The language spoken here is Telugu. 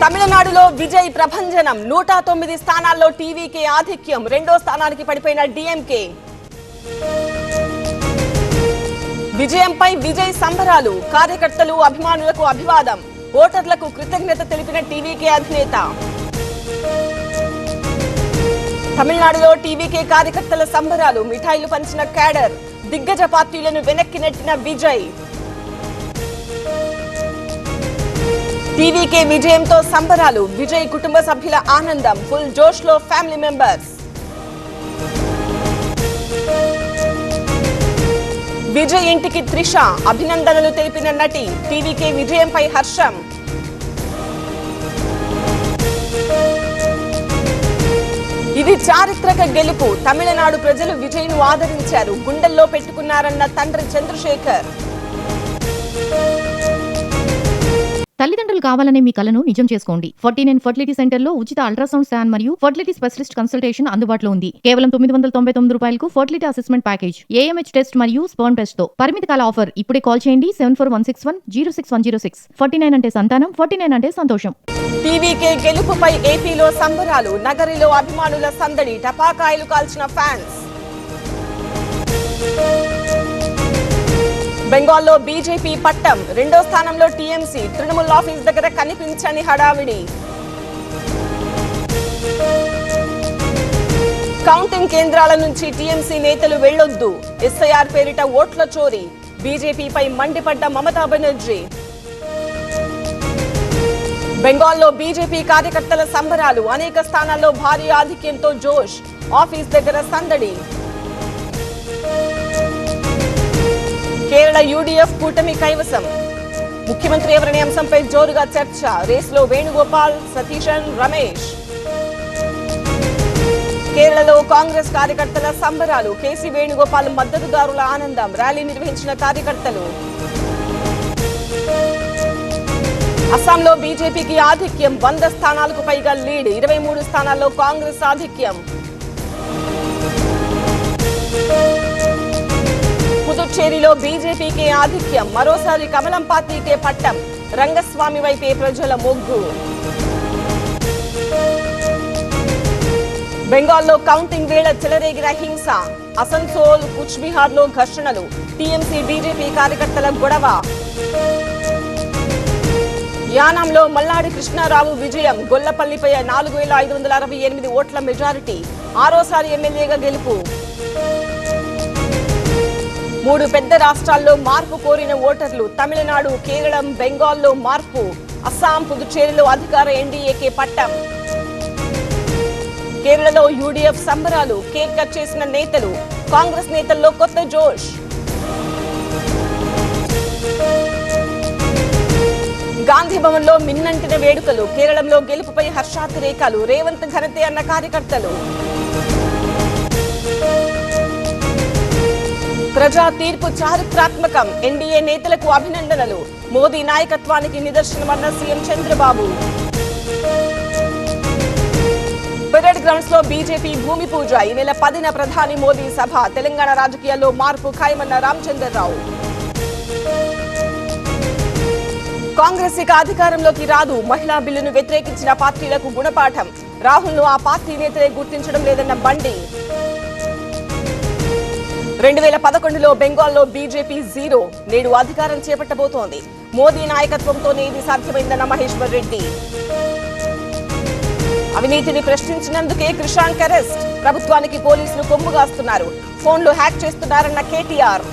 తమిళనాడులో విజయ్ ప్రభంజనం 109 స్థానాల్లో టీవీకే ఆధిక్యం. రెండో స్థానానికి పడిపోయిన డీఎంకే. విజయంపై విజయ్ సంబరాలు. కార్యకర్తలు అభిమానులకు అభివాదం. ఓటర్లకు కృతజ్ఞత తెలిపిన టీవీకే అధినేత. తమిళనాడులో టీవీకే కార్యకర్తల సంబరాలు. మిఠాయిలు పంచిన క్యాడర్. దిగ్గజ పార్టీలను వెనక్కి నెట్టిన విజయ్. టీవీకే విజయంతో సంబరాలు. విజయ్ కుటుంబ సభ్యుల ఆనందం. ఫుల్ జోష్ లో ఫ్యామిలీ మెంబర్స్. విజయ్ ఇంటికి త్రిష. అభినందనలు తెలిపిన నటి. టీవీకే విజయంపై హర్షం. ఇది చారిత్రక గెలుపు. తమిళనాడు ప్రజలు విజయ్ను ఆదరించారు. గుండెల్లో పెట్టుకున్నారన్న తండ్రి చంద్రశేఖర్. తల్లిదండ్రులు కావాలనే మీ కలను నిజం చేసుకోండి. 49 ఫర్టిలిటీ సెంటర్ లో ఉచిత అల్ట్రాసౌండ్ స్కాన్ మరియు ఫర్టిలిటీ స్పెషలిస్ట్ కన్సల్టేషన్ అందుబాటులో ఉంది. కేవలం 999 రూపాయలకు fertility assessment package, AMH test మరియు స్పర్మ్ టెస్ట్ తో. పరిమిత కాల ఆఫర్. ఇప్పుడే కాల్ చేయండి 7416106106. 49 అంటే సంతానం, 49 అంటే సంతోషం. టీవీకే గెలుపుపై ఏపీలో సంబరాలు. నగరిలో అభిమానుల సందడి. టపాకాయలు కాల్చిన ఫ్యాన్స్. బెంగాల్లో బీజేపీ పట్టం. రెండో స్థానంలో టీఎంసీ. తృణమూల్ ఆఫీస్ దగ్గర కనిపించని హడావిడి. కౌంటింగ్ కేంద్రాల నుంచి టీఎంసీ నేతలు వెళ్లొద్దు. ఎస్ఐఆర్ పేరిట ఓట్ల చోరీ. బీజేపీపై మండిపడ్డ మమతా బెనర్జీ. బెంగాల్లో బీజేపీ కార్యకర్తల సంబరాలు. అనేక స్థానాల్లో భారీ ఆధిక్యంతో జోష్. ఆఫీస్ దగ్గర సందడి. కేరళ యూడీఎఫ్ కూటమి కైవసం. ముఖ్యమంత్రి ఎవరనే అంశంపై జోరుగా చర్చ. రేసులో వేణుగోపాల్, సతీశన్, రమేష్. కేరళలో కాంగ్రెస్ కార్యకర్తల సంబరాలు. కేసీ వేణుగోపాల్ మద్దతుదారుల ఆనందం. ర్యాలీ నిర్వహించిన కార్యకర్తలు. అస్సాంలో బీజేపీకి ఆధిక్యం. 100 స్థానాలకు పైగా లీడ్. 23 స్థానాల్లో కాంగ్రెస్ ఆధిక్యం. పుదుచ్చేరిలో బీజేపీకే ఆధిక్యం. మరోసారి కమలం పార్టీకే పట్టం. రంగస్వామి వైపే ప్రజల మొగ్గు. బెంగాల్లో కౌంటింగ్ వేళ చెలరేగిన హింస. అసన్సోల్, కుచ్బిహార్ లో ఘర్షణలు. టీఎంసీ బీజేపీ కార్యకర్తల గొడవ. యానాంలో మల్లాడి కృష్ణారావు విజయం. గొల్లపల్లిపై 4568 ఓట్ల మెజారిటీ. ఆరోసారి ఎమ్మెల్యేగా గెలుపు. 3 పెద్ద రాష్ట్రాల్లో మార్పు కోరిన ఓటర్లు. తమిళనాడు, కేరళం, బెంగాల్లో మార్పు. అస్సాం, పుదుచ్చేరిలో అధికార ఎన్డీఏకే పట్టం. కేరళలో యూడీఎఫ్ సంబరాలు. కేక్ కట్ చేసిన నేతలు. కాంగ్రెస్ నేతల్లో కొత్త జోష్. గాంధీ భవన్ లో మిన్నంటిన వేడుకలు. కేరళంలో గెలుపుపై హర్షాతిరేకాలు. రేవంత్ ఘనతే అన్న కార్యకర్తలు. ప్రజా తీర్పు చారిత్రాత్మకం. ఎన్డీఏ నేతలకు అభినందనలు. మోదీ నాయకత్వానికి నిదర్శనమన్న సీఎం చంద్రబాబు. పెరేడ్ గ్రౌండ్స్ లో బీజేపీ భూమి పూజ. ఈ నెల 10న ప్రధాని మోదీ సభ. తెలంగాణ రాజకీయాల్లో మార్పు ఖాయమన్న రామచంద్రరావు. కాంగ్రెస్ ఇక అధికారంలోకి రాదు. మహిళా బిల్లును వ్యతిరేకించిన పార్టీలకు గుణపాఠం. రాహుల్ ను ఆ పార్టీ నేతలే గుర్తించడం లేదన్న బండి. 2011లో బెంగాల్లో బీజేపీ 0. నేడు అధికారం చేపట్టబోతోంది. మోదీ నాయకత్వంతోనే ఇది సాధ్యమైందన్న మహేశ్వర్ రెడ్డి. అవినీతిని ప్రశ్నించినందుకే కృషాంక్ అరెస్ట్. ప్రభుత్వానికి పోలీసులు కొమ్ముగాస్తున్నారు. ఫోన్లు హ్యాక్ చేస్తున్నారన్న కేటీఆర్.